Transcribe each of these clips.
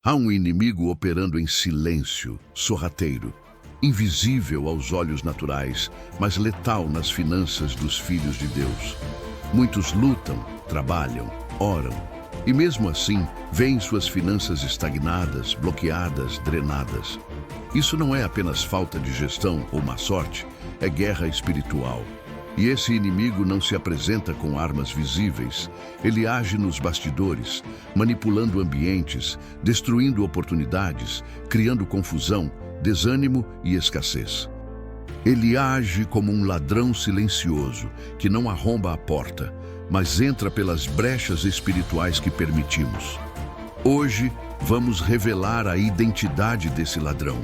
Há um inimigo operando em silêncio, sorrateiro, invisível aos olhos naturais, mas letal nas finanças dos filhos de Deus. Muitos lutam, trabalham, oram, e mesmo assim veem suas finanças estagnadas, bloqueadas, drenadas. Isso não é apenas falta de gestão ou má sorte, é guerra espiritual. E esse inimigo não se apresenta com armas visíveis. Ele age nos bastidores, manipulando ambientes, destruindo oportunidades, criando confusão, desânimo e escassez. Ele age como um ladrão silencioso, que não arromba a porta, mas entra pelas brechas espirituais que permitimos. Hoje, vamos revelar a identidade desse ladrão,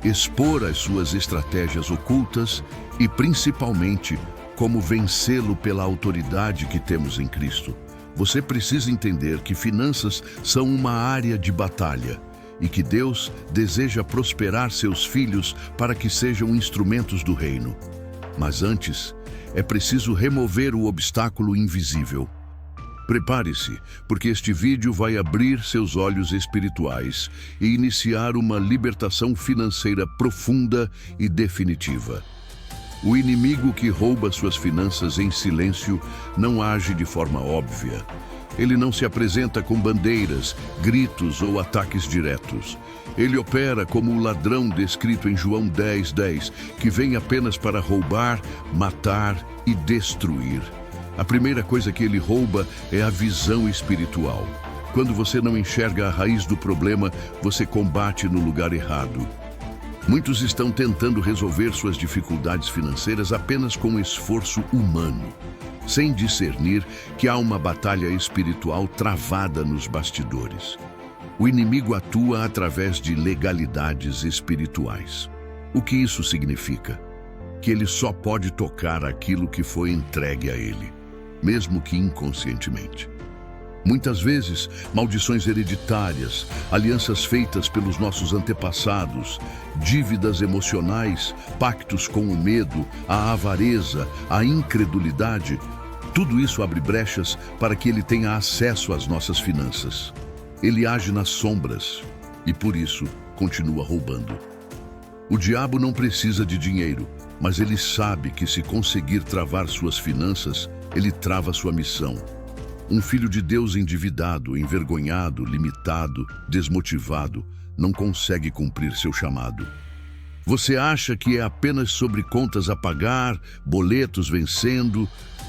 expor as suas estratégias ocultas e, principalmente, como vencê-lo pela autoridade que temos em Cristo. Você precisa entender que finanças são uma área de batalha e que Deus deseja prosperar seus filhos para que sejam instrumentos do reino. Mas antes, é preciso remover o obstáculo invisível. Prepare-se, porque este vídeo vai abrir seus olhos espirituais e iniciar uma libertação financeira profunda e definitiva. O inimigo que rouba suas finanças em silêncio não age de forma óbvia. Ele não se apresenta com bandeiras, gritos ou ataques diretos. Ele opera como o ladrão descrito em João 10:10, que vem apenas para roubar, matar e destruir. A primeira coisa que ele rouba é a visão espiritual. Quando você não enxerga a raiz do problema, você combate no lugar errado. Muitos estão tentando resolver suas dificuldades financeiras apenas com esforço humano, sem discernir que há uma batalha espiritual travada nos bastidores. O inimigo atua através de legalidades espirituais. O que isso significa? Que ele só pode tocar aquilo que foi entregue a ele, mesmo que inconscientemente. Muitas vezes, maldições hereditárias, alianças feitas pelos nossos antepassados, dívidas emocionais, pactos com o medo, a avareza, a incredulidade, tudo isso abre brechas para que ele tenha acesso às nossas finanças. Ele age nas sombras e, por isso, continua roubando. O diabo não precisa de dinheiro, mas ele sabe que se conseguir travar suas finanças, ele trava sua missão. Um filho de Deus endividado, envergonhado, limitado, desmotivado, não consegue cumprir seu chamado. Você acha que é apenas sobre contas a pagar, boletos vencendo,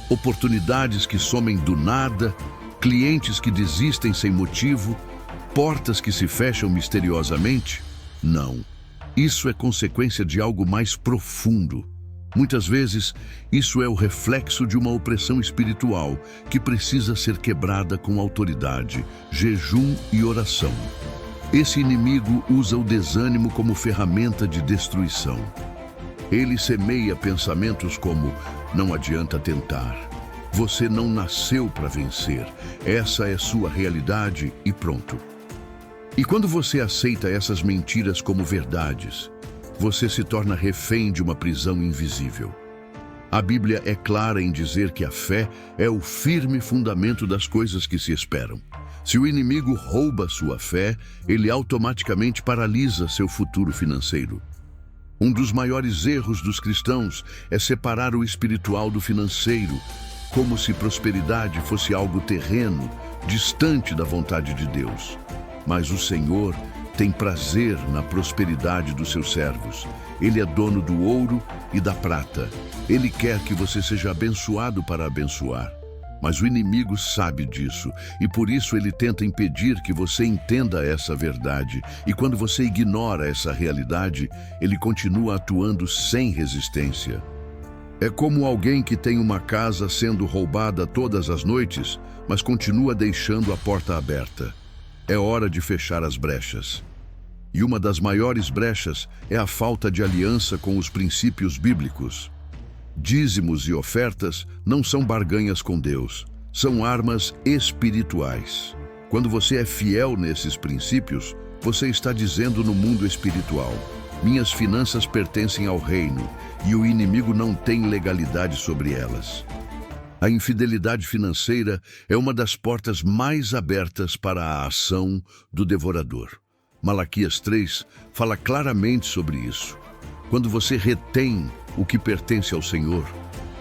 oportunidades que somem do nada, clientes que desistem sem motivo, portas que se fecham misteriosamente? Não. Isso é consequência de algo mais profundo. Muitas vezes, isso é o reflexo de uma opressão espiritual que precisa ser quebrada com autoridade, jejum e oração. Esse inimigo usa o desânimo como ferramenta de destruição. Ele semeia pensamentos como: não adianta tentar, você não nasceu para vencer, essa é sua realidade e pronto. E quando você aceita essas mentiras como verdades, você se torna refém de uma prisão invisível. A Bíblia é clara em dizer que a fé é o firme fundamento das coisas que se esperam. Se o inimigo rouba sua fé, ele automaticamente paralisa seu futuro financeiro. Um dos maiores erros dos cristãos é separar o espiritual do financeiro, como se prosperidade fosse algo terreno, distante da vontade de Deus. Mas o Senhor tem prazer na prosperidade dos seus servos. Ele é dono do ouro e da prata. Ele quer que você seja abençoado para abençoar. Mas o inimigo sabe disso e por isso ele tenta impedir que você entenda essa verdade. E quando você ignora essa realidade, ele continua atuando sem resistência. É como alguém que tem uma casa sendo roubada todas as noites, mas continua deixando a porta aberta. É hora de fechar as brechas. E uma das maiores brechas é a falta de aliança com os princípios bíblicos. Dízimos e ofertas não são barganhas com Deus, são armas espirituais. Quando você é fiel nesses princípios, você está dizendo no mundo espiritual: minhas finanças pertencem ao reino e o inimigo não tem legalidade sobre elas. A infidelidade financeira é uma das portas mais abertas para a ação do devorador. Malaquias 3 fala claramente sobre isso. Quando você retém o que pertence ao Senhor,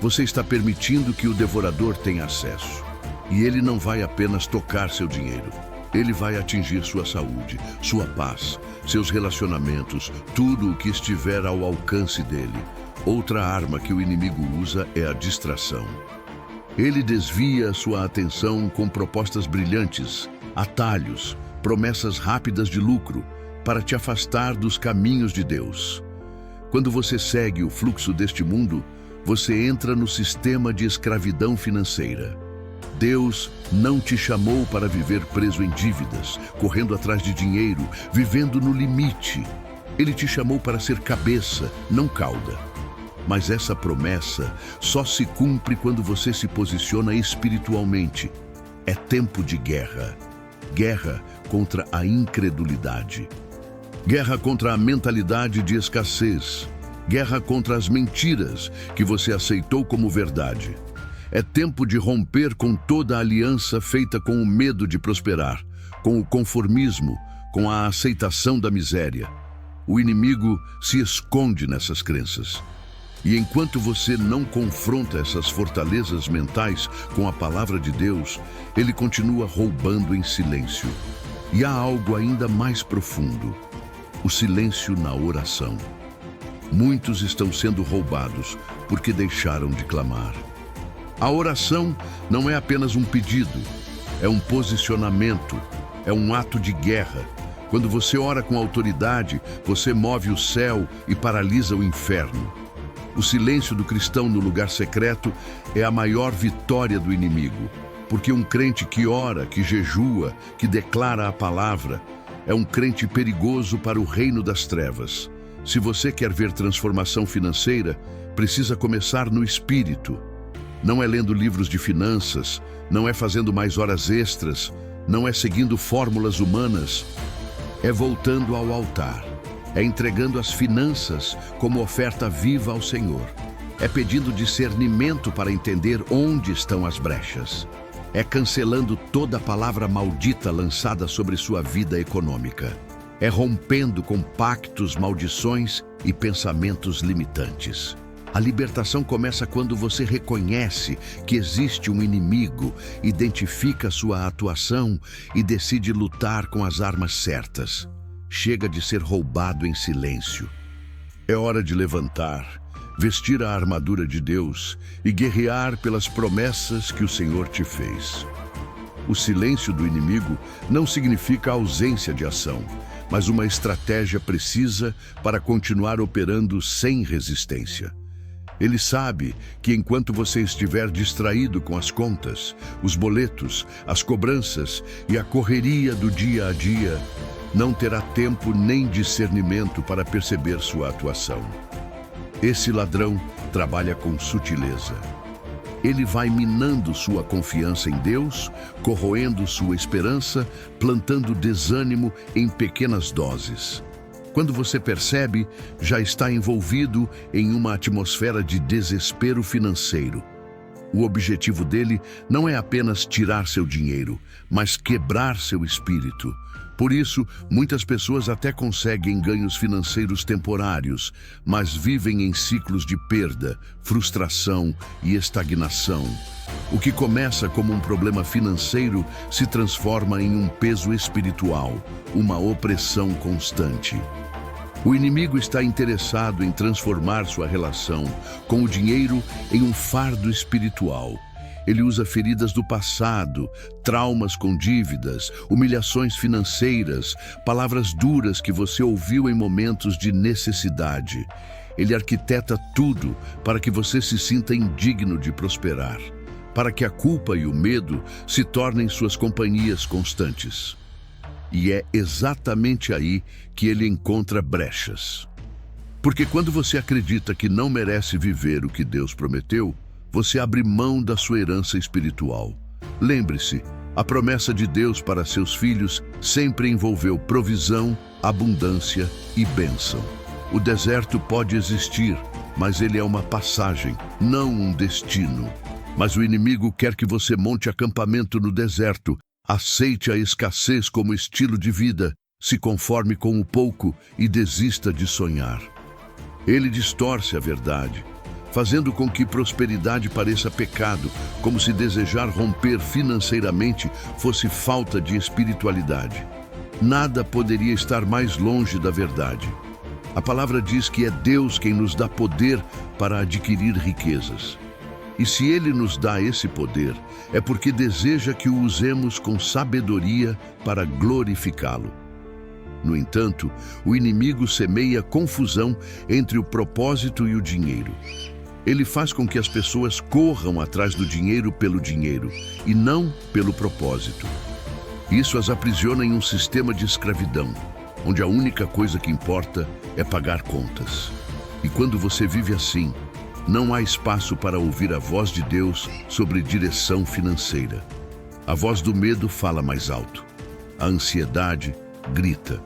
você está permitindo que o devorador tenha acesso. E ele não vai apenas tocar seu dinheiro. Ele vai atingir sua saúde, sua paz, seus relacionamentos, tudo o que estiver ao alcance dele. Outra arma que o inimigo usa é a distração. Ele desvia sua atenção com propostas brilhantes, atalhos, promessas rápidas de lucro, para te afastar dos caminhos de Deus. Quando você segue o fluxo deste mundo, você entra no sistema de escravidão financeira. Deus não te chamou para viver preso em dívidas, correndo atrás de dinheiro, vivendo no limite. Ele te chamou para ser cabeça, não cauda. Mas essa promessa só se cumpre quando você se posiciona espiritualmente. É tempo de guerra. Guerra contra a incredulidade. Guerra contra a mentalidade de escassez. Guerra contra as mentiras que você aceitou como verdade. É tempo de romper com toda a aliança feita com o medo de prosperar, com o conformismo, com a aceitação da miséria. O inimigo se esconde nessas crenças. E enquanto você não confronta essas fortalezas mentais com a palavra de Deus, ele continua roubando em silêncio. E há algo ainda mais profundo: o silêncio na oração. Muitos estão sendo roubados porque deixaram de clamar. A oração não é apenas um pedido, é um posicionamento, é um ato de guerra. Quando você ora com autoridade, você move o céu e paralisa o inferno. O silêncio do cristão no lugar secreto é a maior vitória do inimigo, porque um crente que ora, que jejua, que declara a palavra, é um crente perigoso para o reino das trevas. Se você quer ver transformação financeira, precisa começar no espírito. Não é lendo livros de finanças, não é fazendo mais horas extras, não é seguindo fórmulas humanas. É voltando ao altar. É entregando as finanças como oferta viva ao Senhor. É pedindo discernimento para entender onde estão as brechas. É cancelando toda palavra maldita lançada sobre sua vida econômica. É rompendo com pactos, maldições e pensamentos limitantes. A libertação começa quando você reconhece que existe um inimigo, identifica sua atuação e decide lutar com as armas certas. Chega de ser roubado em silêncio. É hora de levantar, vestir a armadura de Deus e guerrear pelas promessas que o Senhor te fez. O silêncio do inimigo não significa ausência de ação, mas uma estratégia precisa para continuar operando sem resistência. Ele sabe que enquanto você estiver distraído com as contas, os boletos, as cobranças e a correria do dia a dia, não terá tempo nem discernimento para perceber sua atuação. Esse ladrão trabalha com sutileza. Ele vai minando sua confiança em Deus, corroendo sua esperança, plantando desânimo em pequenas doses. Quando você percebe, já está envolvido em uma atmosfera de desespero financeiro. O objetivo dele não é apenas tirar seu dinheiro, mas quebrar seu espírito. Por isso, muitas pessoas até conseguem ganhos financeiros temporários, mas vivem em ciclos de perda, frustração e estagnação. O que começa como um problema financeiro se transforma em um peso espiritual, uma opressão constante. O inimigo está interessado em transformar sua relação com o dinheiro em um fardo espiritual. Ele usa feridas do passado, traumas com dívidas, humilhações financeiras, palavras duras que você ouviu em momentos de necessidade. Ele arquiteta tudo para que você se sinta indigno de prosperar, para que a culpa e o medo se tornem suas companhias constantes. E é exatamente aí que ele encontra brechas. Porque quando você acredita que não merece viver o que Deus prometeu, você abre mão da sua herança espiritual. Lembre-se, a promessa de Deus para seus filhos sempre envolveu provisão, abundância e bênção. O deserto pode existir, mas ele é uma passagem, não um destino. Mas o inimigo quer que você monte acampamento no deserto, aceite a escassez como estilo de vida Se conforme com o pouco e desista de sonhar. Ele distorce a verdade, fazendo com que prosperidade pareça pecado, como se desejar romper financeiramente fosse falta de espiritualidade. Nada poderia estar mais longe da verdade. A palavra diz que é Deus quem nos dá poder para adquirir riquezas. E se Ele nos dá esse poder, é porque deseja que o usemos com sabedoria para glorificá-lo. No entanto, o inimigo semeia confusão entre o propósito e o dinheiro. Ele faz com que as pessoas corram atrás do dinheiro pelo dinheiro e não pelo propósito. Isso as aprisiona em um sistema de escravidão, onde a única coisa que importa é pagar contas. E quando você vive assim, não há espaço para ouvir a voz de Deus sobre direção financeira. A voz do medo fala mais alto. A ansiedade grita.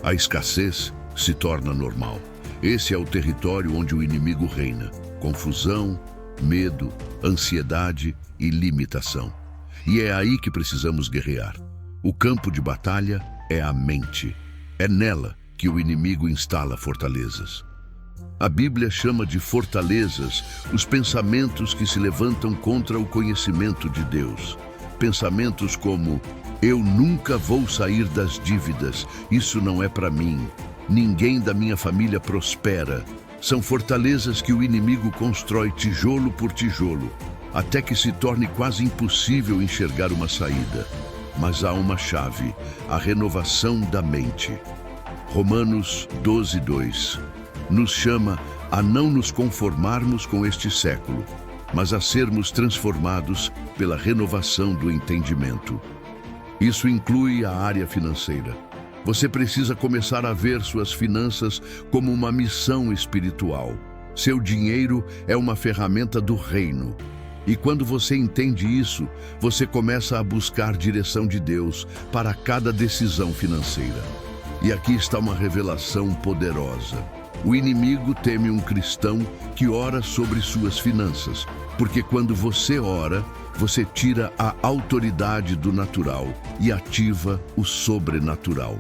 A escassez se torna normal. Esse é o território onde o inimigo reina. Confusão, medo, ansiedade e limitação. E é aí que precisamos guerrear. O campo de batalha é a mente. É nela que o inimigo instala fortalezas. A Bíblia chama de fortalezas os pensamentos que se levantam contra o conhecimento de Deus. Pensamentos como: eu nunca vou sair das dívidas, isso não é para mim, ninguém da minha família prospera. São fortalezas que o inimigo constrói tijolo por tijolo, até que se torne quase impossível enxergar uma saída. Mas há uma chave: a renovação da mente. Romanos 12:2 nos chama a não nos conformarmos com este século, mas a sermos transformados pela renovação do entendimento. Isso inclui a área financeira. Você precisa começar a ver suas finanças como uma missão espiritual. Seu dinheiro é uma ferramenta do reino. E quando você entende isso, você começa a buscar direção de Deus para cada decisão financeira. E aqui está uma revelação poderosa. O inimigo teme um cristão que ora sobre suas finanças, porque quando você ora, você tira a autoridade do natural e ativa o sobrenatural.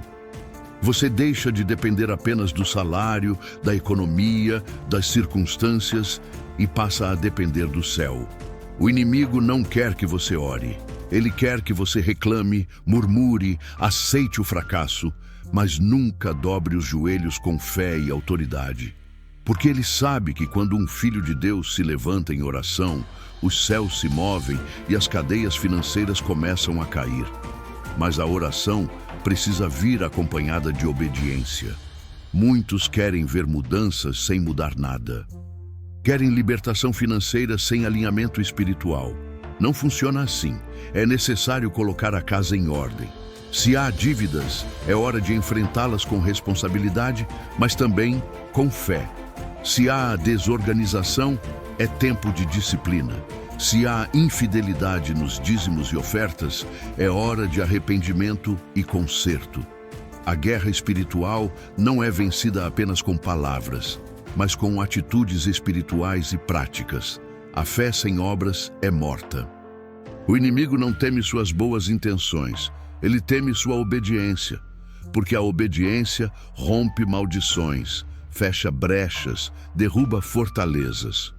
Você deixa de depender apenas do salário, da economia, das circunstâncias e passa a depender do céu. O inimigo não quer que você ore. Ele quer que você reclame, murmure, aceite o fracasso, mas nunca dobre os joelhos com fé e autoridade. Porque ele sabe que quando um filho de Deus se levanta em oração, os céus se movem e as cadeias financeiras começam a cair. Mas a oração precisa vir acompanhada de obediência. Muitos querem ver mudanças sem mudar nada. Querem libertação financeira sem alinhamento espiritual. Não funciona assim. É necessário colocar a casa em ordem. Se há dívidas, é hora de enfrentá-las com responsabilidade, mas também com fé. Se há desorganização, é tempo de disciplina. Se há infidelidade nos dízimos e ofertas, é hora de arrependimento e conserto. A guerra espiritual não é vencida apenas com palavras, mas com atitudes espirituais e práticas. A fé sem obras é morta. O inimigo não teme suas boas intenções, ele teme sua obediência, porque a obediência rompe maldições, fecha brechas, derruba fortalezas.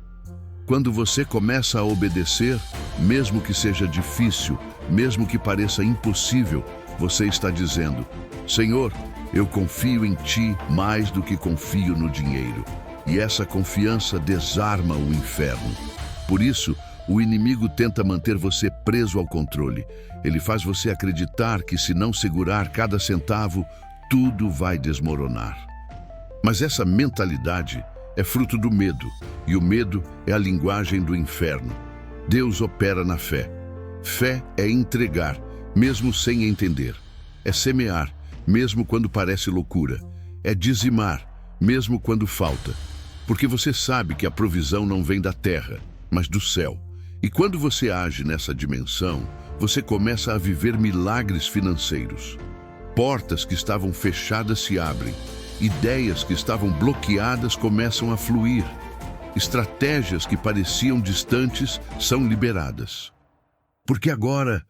Quando você começa a obedecer, mesmo que seja difícil, mesmo que pareça impossível, você está dizendo: Senhor, eu confio em Ti mais do que confio no dinheiro. E essa confiança desarma o inferno. Por isso, o inimigo tenta manter você preso ao controle. Ele faz você acreditar que se não segurar cada centavo, tudo vai desmoronar. Mas essa mentalidade é fruto do medo, e o medo é a linguagem do inferno. Deus opera na fé. Fé é entregar, mesmo sem entender. É semear, mesmo quando parece loucura. É dizimar, mesmo quando falta. Porque você sabe que a provisão não vem da terra, mas do céu. E quando você age nessa dimensão, você começa a viver milagres financeiros. Portas que estavam fechadas se abrem. Ideias que estavam bloqueadas começam a fluir. Estratégias que pareciam distantes são liberadas. Porque agora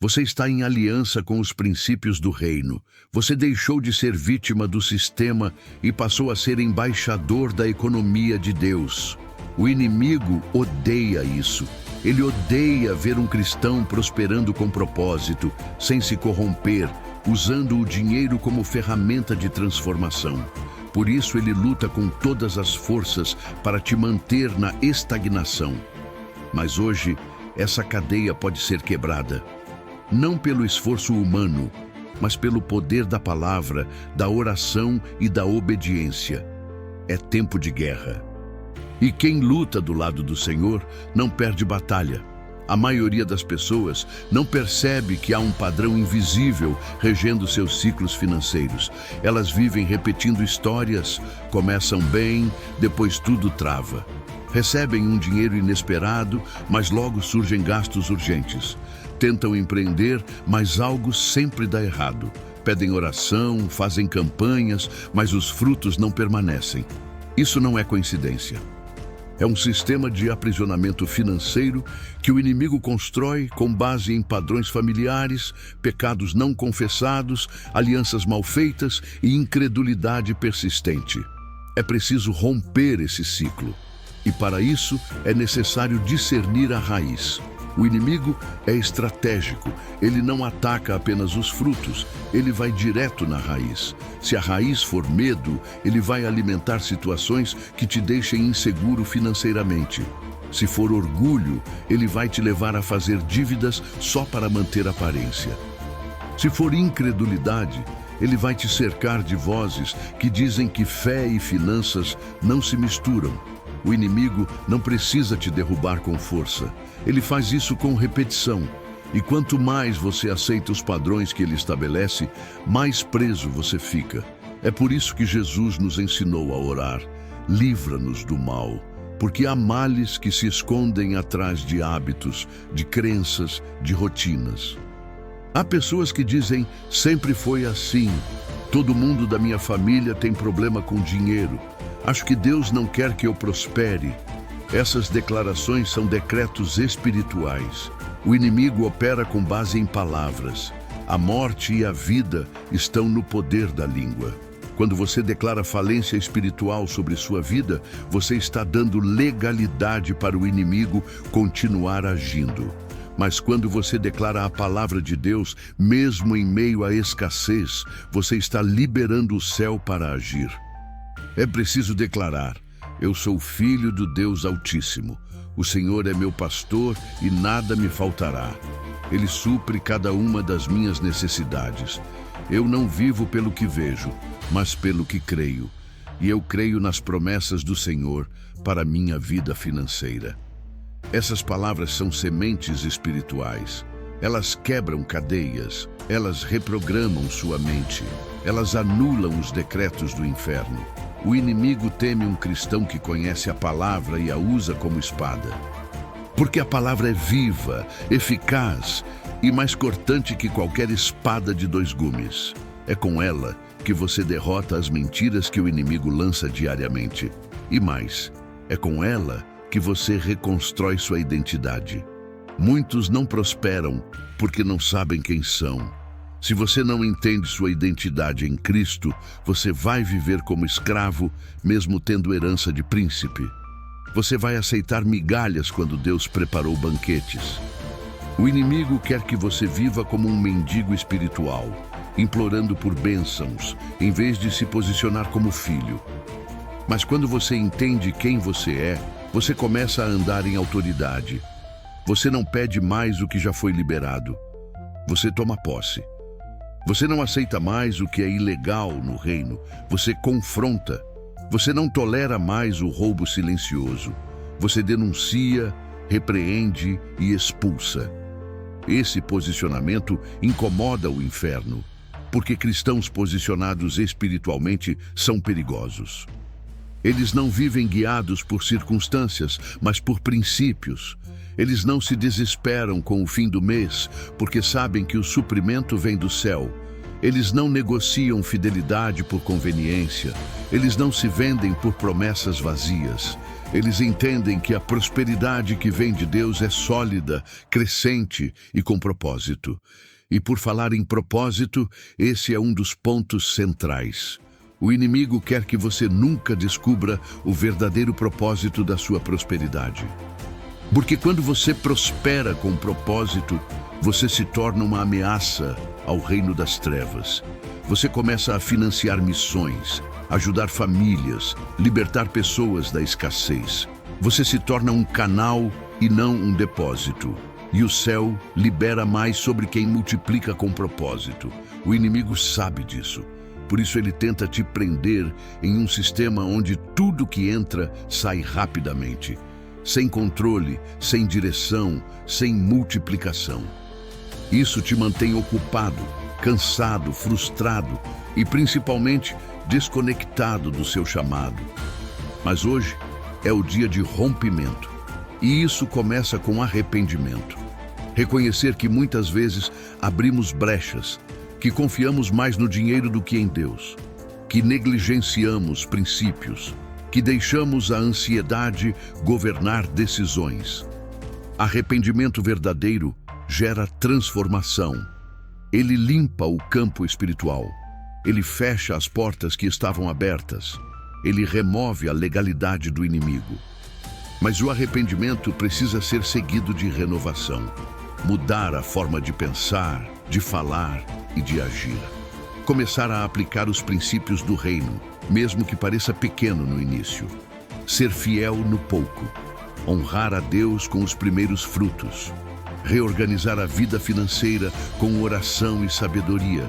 Você está em aliança com os princípios do reino. Você deixou de ser vítima do sistema e passou a ser embaixador da economia de Deus. O inimigo odeia isso. Ele odeia ver um cristão prosperando com propósito, sem se corromper, usando o dinheiro como ferramenta de transformação. Por isso ele luta com todas as forças para te manter na estagnação. Mas hoje, essa cadeia pode ser quebrada. Não pelo esforço humano, mas pelo poder da palavra, da oração e da obediência. É tempo de guerra. E quem luta do lado do Senhor não perde batalha. A maioria das pessoas não percebe que há um padrão invisível regendo seus ciclos financeiros. Elas vivem repetindo histórias, começam bem, depois tudo trava. Recebem um dinheiro inesperado, mas logo surgem gastos urgentes. Tentam empreender, mas algo sempre dá errado. Pedem oração, fazem campanhas, mas os frutos não permanecem. Isso não é coincidência. É um sistema de aprisionamento financeiro que o inimigo constrói com base em padrões familiares, pecados não confessados, alianças mal feitas e incredulidade persistente. É preciso romper esse ciclo. E para isso é necessário discernir a raiz. O inimigo é estratégico, ele não ataca apenas os frutos, ele vai direto na raiz. Se a raiz for medo, ele vai alimentar situações que te deixem inseguro financeiramente. Se for orgulho, ele vai te levar a fazer dívidas só para manter aparência. Se for incredulidade, ele vai te cercar de vozes que dizem que fé e finanças não se misturam. O inimigo não precisa te derrubar com força. Ele faz isso com repetição. E quanto mais você aceita os padrões que ele estabelece, mais preso você fica. É por isso que Jesus nos ensinou a orar. Livra-nos do mal, porque há males que se escondem atrás de hábitos, de crenças, de rotinas. Há pessoas que dizem, sempre foi assim. Todo mundo da minha família tem problema com dinheiro. Acho que Deus não quer que eu prospere. Essas declarações são decretos espirituais. O inimigo opera com base em palavras. A morte e a vida estão no poder da língua. Quando você declara falência espiritual sobre sua vida, você está dando legalidade para o inimigo continuar agindo. Mas quando você declara a palavra de Deus, mesmo em meio à escassez, você está liberando o céu para agir. É preciso declarar, eu sou filho do Deus Altíssimo. O Senhor é meu pastor e nada me faltará. Ele supre cada uma das minhas necessidades. Eu não vivo pelo que vejo, mas pelo que creio. E eu creio nas promessas do Senhor para a minha vida financeira. Essas palavras são sementes espirituais. Elas quebram cadeias, elas reprogramam sua mente, elas anulam os decretos do inferno. O inimigo teme um cristão que conhece a palavra e a usa como espada. Porque a palavra é viva, eficaz e mais cortante que qualquer espada de dois gumes. É com ela que você derrota as mentiras que o inimigo lança diariamente. E mais, é com ela que você reconstrói sua identidade. Muitos não prosperam porque não sabem quem são. Se você não entende sua identidade em Cristo, você vai viver como escravo, mesmo tendo herança de príncipe. Você vai aceitar migalhas quando Deus preparou banquetes. O inimigo quer que você viva como um mendigo espiritual, implorando por bênçãos, em vez de se posicionar como filho. Mas quando você entende quem você é, você começa a andar em autoridade. Você não pede mais o que já foi liberado. Você toma posse. Você não aceita mais o que é ilegal no reino. Você confronta. Você não tolera mais o roubo silencioso. Você denuncia, repreende e expulsa. Esse posicionamento incomoda o inferno, porque cristãos posicionados espiritualmente são perigosos. Eles não vivem guiados por circunstâncias, mas por princípios. Eles não se desesperam com o fim do mês, porque sabem que o suprimento vem do céu. Eles não negociam fidelidade por conveniência. Eles não se vendem por promessas vazias. Eles entendem que a prosperidade que vem de Deus é sólida, crescente e com propósito. E por falar em propósito, esse é um dos pontos centrais. O inimigo quer que você nunca descubra o verdadeiro propósito da sua prosperidade. Porque quando você prospera com propósito, você se torna uma ameaça ao reino das trevas. Você começa a financiar missões, ajudar famílias, libertar pessoas da escassez. Você se torna um canal e não um depósito. E o céu libera mais sobre quem multiplica com propósito. O inimigo sabe disso. Por isso ele tenta te prender em um sistema onde tudo que entra sai rapidamente. Sem controle, sem direção, sem multiplicação. Isso te mantém ocupado, cansado, frustrado e principalmente desconectado do seu chamado. Mas hoje é o dia de rompimento. E isso começa com arrependimento. Reconhecer que muitas vezes abrimos brechas, que confiamos mais no dinheiro do que em Deus, que negligenciamos princípios, que deixamos a ansiedade governar decisões. Arrependimento verdadeiro gera transformação. Ele limpa o campo espiritual. Ele fecha as portas que estavam abertas. Ele remove a legalidade do inimigo. Mas o arrependimento precisa ser seguido de renovação. Mudar a forma de pensar, de falar e de agir. Começar a aplicar os princípios do reino, mesmo que pareça pequeno no início. Ser fiel no pouco. Honrar a Deus com os primeiros frutos. Reorganizar a vida financeira com oração e sabedoria.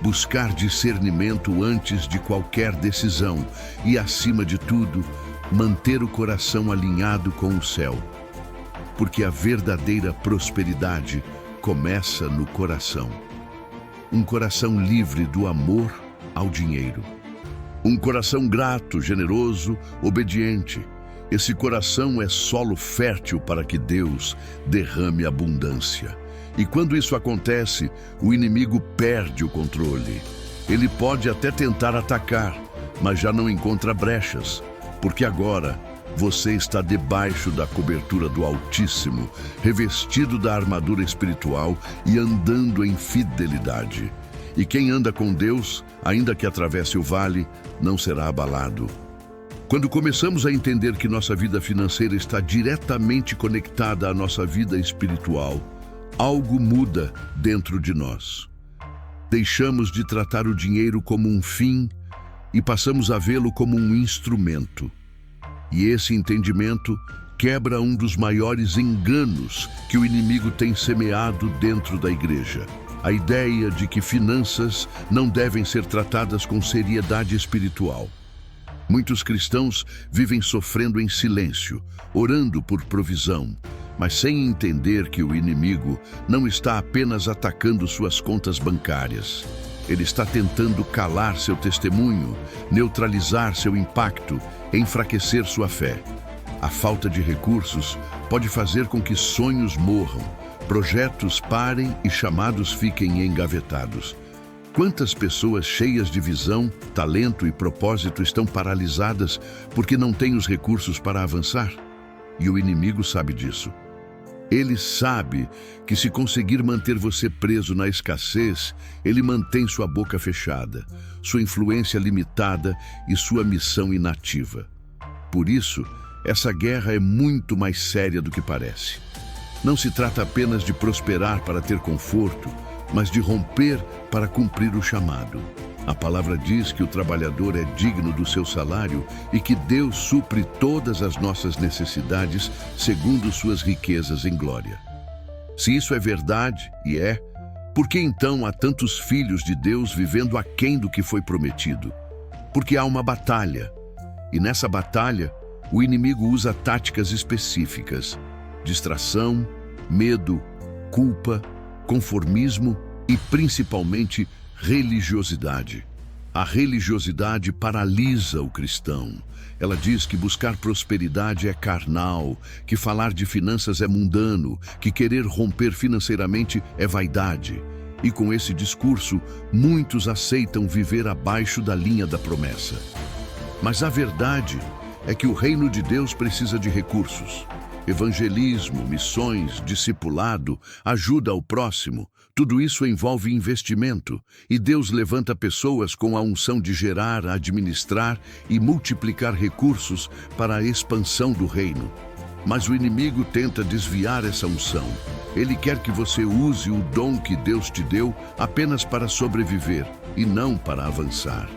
Buscar discernimento antes de qualquer decisão e, acima de tudo, manter o coração alinhado com o céu. Porque a verdadeira prosperidade começa no coração. Um coração livre do amor ao dinheiro. Um coração grato, generoso, obediente. Esse coração é solo fértil para que Deus derrame abundância. E quando isso acontece, o inimigo perde o controle. Ele pode até tentar atacar, mas já não encontra brechas, porque agora você está debaixo da cobertura do Altíssimo, revestido da armadura espiritual e andando em fidelidade. E quem anda com Deus, ainda que atravesse o vale, não será abalado. Quando começamos a entender que nossa vida financeira está diretamente conectada à nossa vida espiritual, algo muda dentro de nós. Deixamos de tratar o dinheiro como um fim e passamos a vê-lo como um instrumento. E esse entendimento quebra um dos maiores enganos que o inimigo tem semeado dentro da igreja. A ideia de que finanças não devem ser tratadas com seriedade espiritual. Muitos cristãos vivem sofrendo em silêncio, orando por provisão, mas sem entender que o inimigo não está apenas atacando suas contas bancárias. Ele está tentando calar seu testemunho, neutralizar seu impacto, enfraquecer sua fé. A falta de recursos pode fazer com que sonhos morram, projetos parem e chamados fiquem engavetados. Quantas pessoas cheias de visão, talento e propósito estão paralisadas porque não têm os recursos para avançar? E o inimigo sabe disso. Ele sabe que se conseguir manter você preso na escassez, ele mantém sua boca fechada, sua influência limitada e sua missão inativa. Por isso, essa guerra é muito mais séria do que parece. Não se trata apenas de prosperar para ter conforto, mas de romper para cumprir o chamado. A palavra diz que o trabalhador é digno do seu salário e que Deus supre todas as nossas necessidades segundo suas riquezas em glória. Se isso é verdade, e é, por que então há tantos filhos de Deus vivendo aquém do que foi prometido? Porque há uma batalha, e nessa batalha, o inimigo usa táticas específicas: distração, medo, culpa, conformismo e principalmente religiosidade. A religiosidade paralisa o cristão. Ela diz que buscar prosperidade é carnal, que falar de finanças é mundano, que querer romper financeiramente é vaidade. E com esse discurso, muitos aceitam viver abaixo da linha da promessa. Mas a verdade é que o reino de Deus precisa de recursos. Evangelismo, missões, discipulado, ajuda ao próximo, tudo isso envolve investimento, e Deus levanta pessoas com a unção de gerar, administrar e multiplicar recursos para a expansão do reino. Mas o inimigo tenta desviar essa unção. Ele quer que você use o dom que Deus te deu apenas para sobreviver e não para avançar.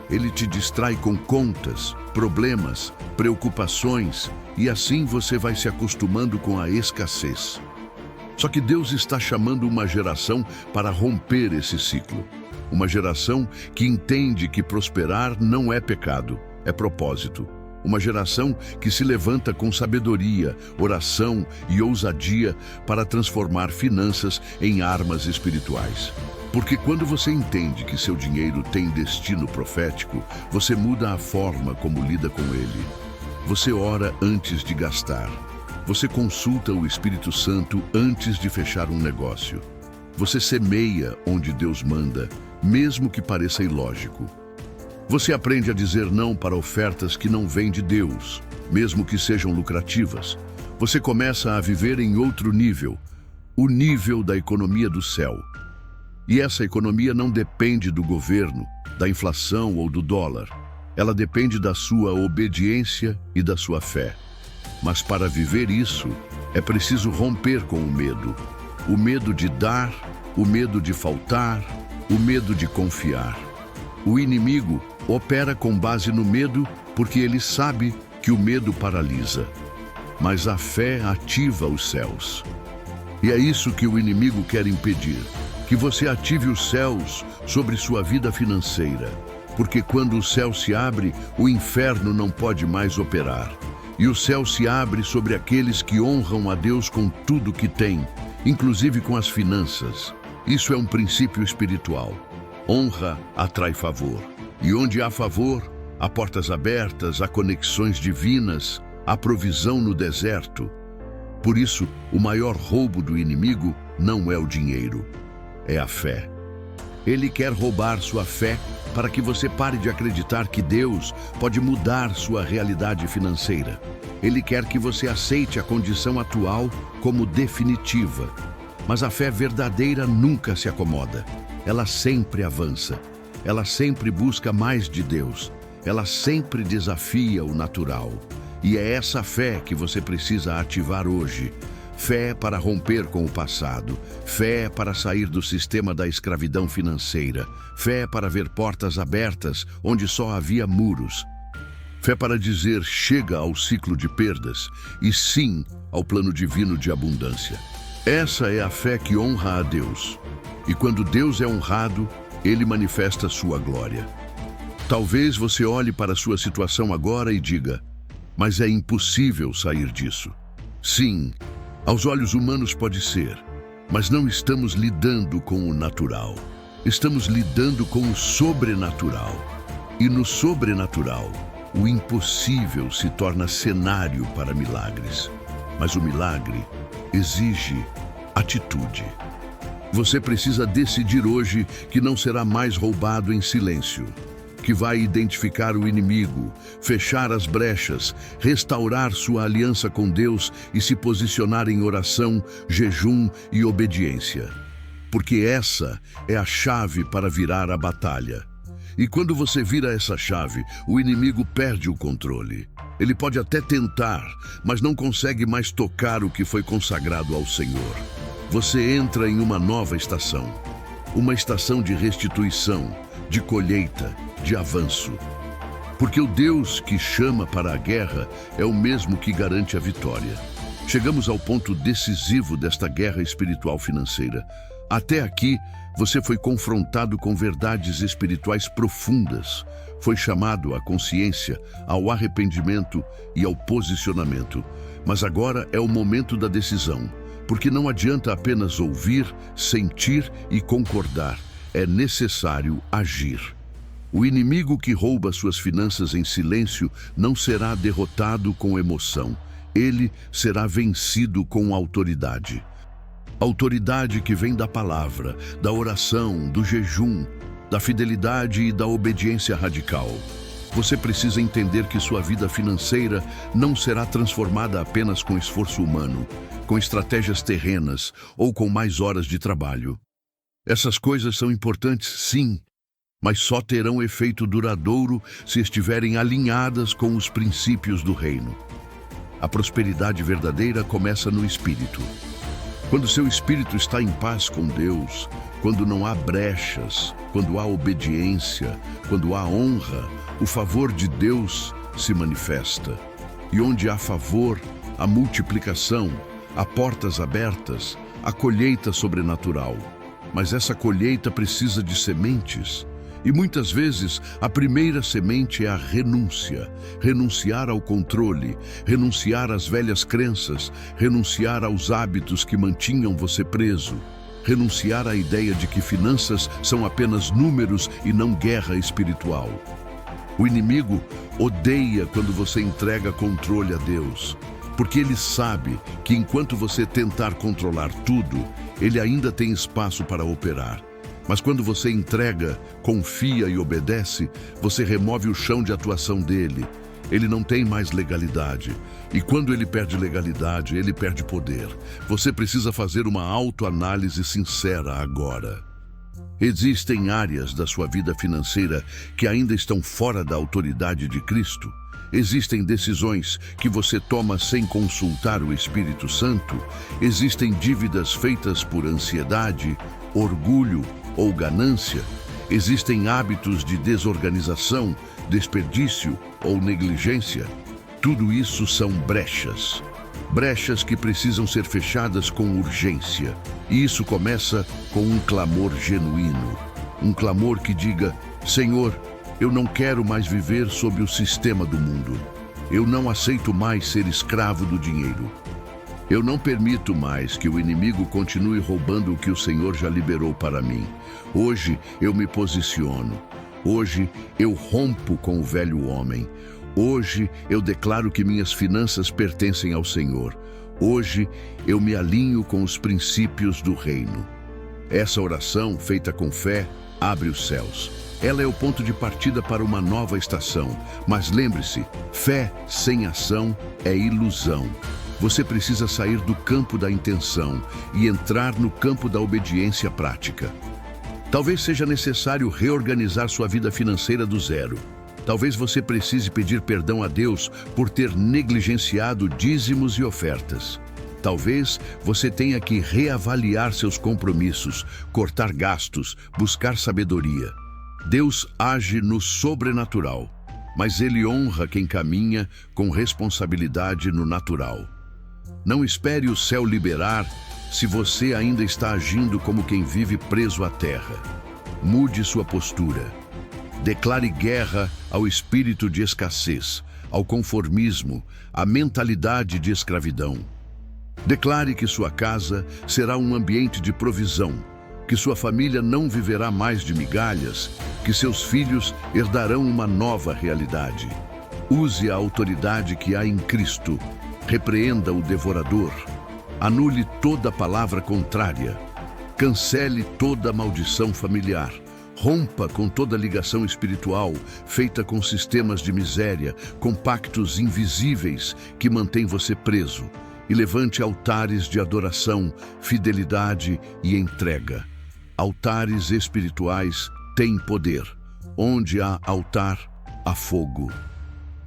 Ele te distrai com contas, problemas, preocupações, e assim você vai se acostumando com a escassez. Só que Deus está chamando uma geração para romper esse ciclo. Uma geração que entende que prosperar não é pecado, é propósito. Uma geração que se levanta com sabedoria, oração e ousadia para transformar finanças em armas espirituais. Porque quando você entende que seu dinheiro tem destino profético, você muda a forma como lida com ele. Você ora antes de gastar. Você consulta o Espírito Santo antes de fechar um negócio. Você semeia onde Deus manda, mesmo que pareça ilógico. Você aprende a dizer não para ofertas que não vêm de Deus, mesmo que sejam lucrativas. Você começa a viver em outro nível, o nível da economia do céu. E essa economia não depende do governo, da inflação ou do dólar. Ela depende da sua obediência e da sua fé. Mas para viver isso, é preciso romper com o medo. O medo de dar, o medo de faltar, o medo de confiar. O inimigo opera com base no medo porque ele sabe que o medo paralisa. Mas a fé ativa os céus. E é isso que o inimigo quer impedir. Que você ative os céus sobre sua vida financeira. Porque quando o céu se abre, o inferno não pode mais operar. E o céu se abre sobre aqueles que honram a Deus com tudo que têm, inclusive com as finanças. Isso é um princípio espiritual. Honra atrai favor. E onde há favor, há portas abertas, há conexões divinas, há provisão no deserto. Por isso, o maior roubo do inimigo não é o dinheiro, é a fé. Ele quer roubar sua fé para que você pare de acreditar que Deus pode mudar sua realidade financeira. Ele quer que você aceite a condição atual como definitiva. Mas a fé verdadeira nunca se acomoda. Ela sempre avança. Ela sempre busca mais de Deus. Ela sempre desafia o natural. E é essa fé que você precisa ativar hoje. Fé para romper com o passado. Fé para sair do sistema da escravidão financeira. Fé para ver portas abertas onde só havia muros. Fé para dizer chega ao ciclo de perdas e sim ao plano divino de abundância. Essa é a fé que honra a Deus. E quando Deus é honrado, Ele manifesta sua glória. Talvez você olhe para a sua situação agora e diga, mas é impossível sair disso. Sim, aos olhos humanos pode ser, mas não estamos lidando com o natural. Estamos lidando com o sobrenatural. E no sobrenatural, o impossível se torna cenário para milagres. Mas o milagre exige atitude. Você precisa decidir hoje que não será mais roubado em silêncio, que vai identificar o inimigo, fechar as brechas, restaurar sua aliança com Deus e se posicionar em oração, jejum e obediência. Porque essa é a chave para virar a batalha. E quando você vira essa chave, o inimigo perde o controle. Ele pode até tentar, mas não consegue mais tocar o que foi consagrado ao Senhor. Você entra em uma nova estação. Uma estação de restituição, de colheita, de avanço. Porque o Deus que chama para a guerra é o mesmo que garante a vitória. Chegamos ao ponto decisivo desta guerra espiritual financeira. Até aqui, você foi confrontado com verdades espirituais profundas. Foi chamado à consciência, ao arrependimento e ao posicionamento. Mas agora é o momento da decisão. Porque não adianta apenas ouvir, sentir e concordar. É necessário agir. O inimigo que rouba suas finanças em silêncio não será derrotado com emoção. Ele será vencido com autoridade. Autoridade que vem da palavra, da oração, do jejum, da fidelidade e da obediência radical. Você precisa entender que sua vida financeira não será transformada apenas com esforço humano, com estratégias terrenas ou com mais horas de trabalho. Essas coisas são importantes, sim, mas só terão efeito duradouro se estiverem alinhadas com os princípios do reino. A prosperidade verdadeira começa no espírito. Quando seu espírito está em paz com Deus, quando não há brechas, quando há obediência, quando há honra, o favor de Deus se manifesta. E onde há favor, há multiplicação, há portas abertas, há colheita sobrenatural. Mas essa colheita precisa de sementes. E muitas vezes a primeira semente é a renúncia. Renunciar ao controle, renunciar às velhas crenças, renunciar aos hábitos que mantinham você preso. Renunciar à ideia de que finanças são apenas números e não guerra espiritual. O inimigo odeia quando você entrega controle a Deus, porque ele sabe que enquanto você tentar controlar tudo, ele ainda tem espaço para operar. Mas quando você entrega, confia e obedece, você remove o chão de atuação dele. Ele não tem mais legalidade. E quando ele perde legalidade, ele perde poder. Você precisa fazer uma autoanálise sincera agora. Existem áreas da sua vida financeira que ainda estão fora da autoridade de Cristo? Existem decisões que você toma sem consultar o Espírito Santo? Existem dívidas feitas por ansiedade, orgulho ou ganância? Existem hábitos de desorganização, desperdício ou negligência? Tudo isso são brechas. Brechas que precisam ser fechadas com urgência. E isso começa com um clamor genuíno. Um clamor que diga: Senhor, eu não quero mais viver sob o sistema do mundo. Eu não aceito mais ser escravo do dinheiro. Eu não permito mais que o inimigo continue roubando o que o Senhor já liberou para mim. Hoje eu me posiciono. Hoje eu rompo com o velho homem. Hoje eu declaro que minhas finanças pertencem ao Senhor. Hoje eu me alinho com os princípios do reino. Essa oração, feita com fé, abre os céus. Ela é o ponto de partida para uma nova estação. Mas lembre-se, fé sem ação é ilusão. Você precisa sair do campo da intenção e entrar no campo da obediência prática. Talvez seja necessário reorganizar sua vida financeira do zero. Talvez você precise pedir perdão a Deus por ter negligenciado dízimos e ofertas. Talvez você tenha que reavaliar seus compromissos, cortar gastos, buscar sabedoria. Deus age no sobrenatural, mas Ele honra quem caminha com responsabilidade no natural. Não espere o céu liberar se você ainda está agindo como quem vive preso à terra. Mude sua postura. Declare guerra ao espírito de escassez, ao conformismo, à mentalidade de escravidão. Declare que sua casa será um ambiente de provisão, que sua família não viverá mais de migalhas, que seus filhos herdarão uma nova realidade. Use a autoridade que há em Cristo. Repreenda o devorador. Anule toda palavra contrária. Cancele toda maldição familiar. Rompa com toda ligação espiritual feita com sistemas de miséria, com pactos invisíveis que mantêm você preso. E levante altares de adoração, fidelidade e entrega. Altares espirituais têm poder. Onde há altar, há fogo.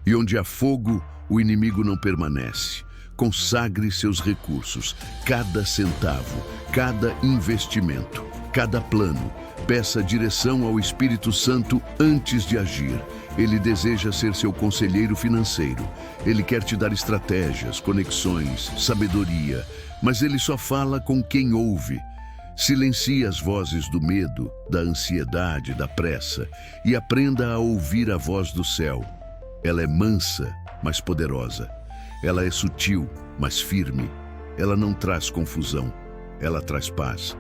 E onde há fogo, o inimigo não permanece. Consagre seus recursos, cada centavo, cada investimento, cada plano. Peça direção ao Espírito Santo antes de agir. Ele deseja ser seu conselheiro financeiro. Ele quer te dar estratégias, conexões, sabedoria, mas ele só fala com quem ouve. Silencie as vozes do medo, da ansiedade, da pressa e aprenda a ouvir a voz do céu. Ela é mansa, mas poderosa. Ela é sutil, mas firme. Ela não traz confusão. Ela traz paz.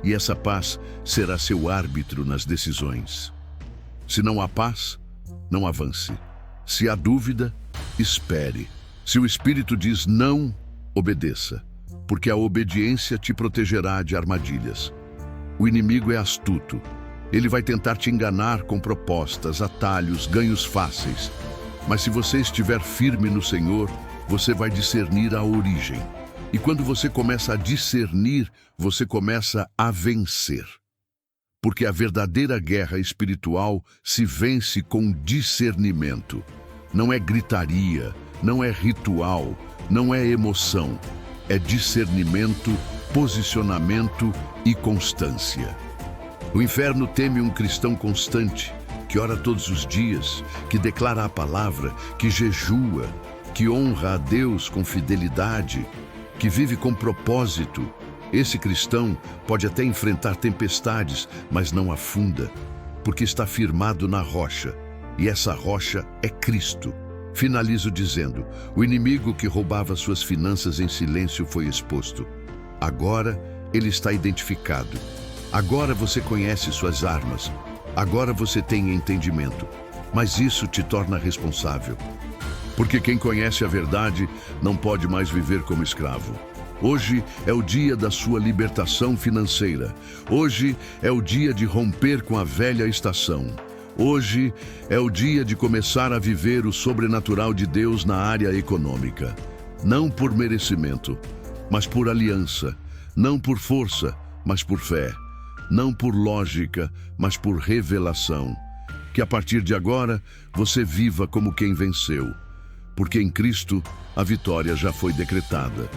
E essa paz será seu árbitro nas decisões. Se não há paz, não avance. Se há dúvida, espere. Se o Espírito diz não, obedeça, porque a obediência te protegerá de armadilhas. O inimigo é astuto. Ele vai tentar te enganar com propostas, atalhos, ganhos fáceis. Mas se você estiver firme no Senhor, você vai discernir a origem. E quando você começa a discernir, você começa a vencer. Porque a verdadeira guerra espiritual se vence com discernimento. Não é gritaria, não é ritual, não é emoção. É discernimento, posicionamento e constância. O inferno teme um cristão constante, que ora todos os dias, que declara a palavra, que jejua, que honra a Deus com fidelidade, que vive com propósito. Esse cristão pode até enfrentar tempestades, mas não afunda, porque está firmado na rocha, e essa rocha é Cristo. Finalizo dizendo: o inimigo que roubava suas finanças em silêncio foi exposto. Agora ele está identificado. Agora você conhece suas armas. Agora você tem entendimento. Mas isso te torna responsável. Porque quem conhece a verdade não pode mais viver como escravo. Hoje é o dia da sua libertação financeira. Hoje é o dia de romper com a velha estação. Hoje é o dia de começar a viver o sobrenatural de Deus na área econômica. Não por merecimento, mas por aliança. Não por força, mas por fé. Não por lógica, mas por revelação. Que a partir de agora você viva como quem venceu. Porque em Cristo a vitória já foi decretada.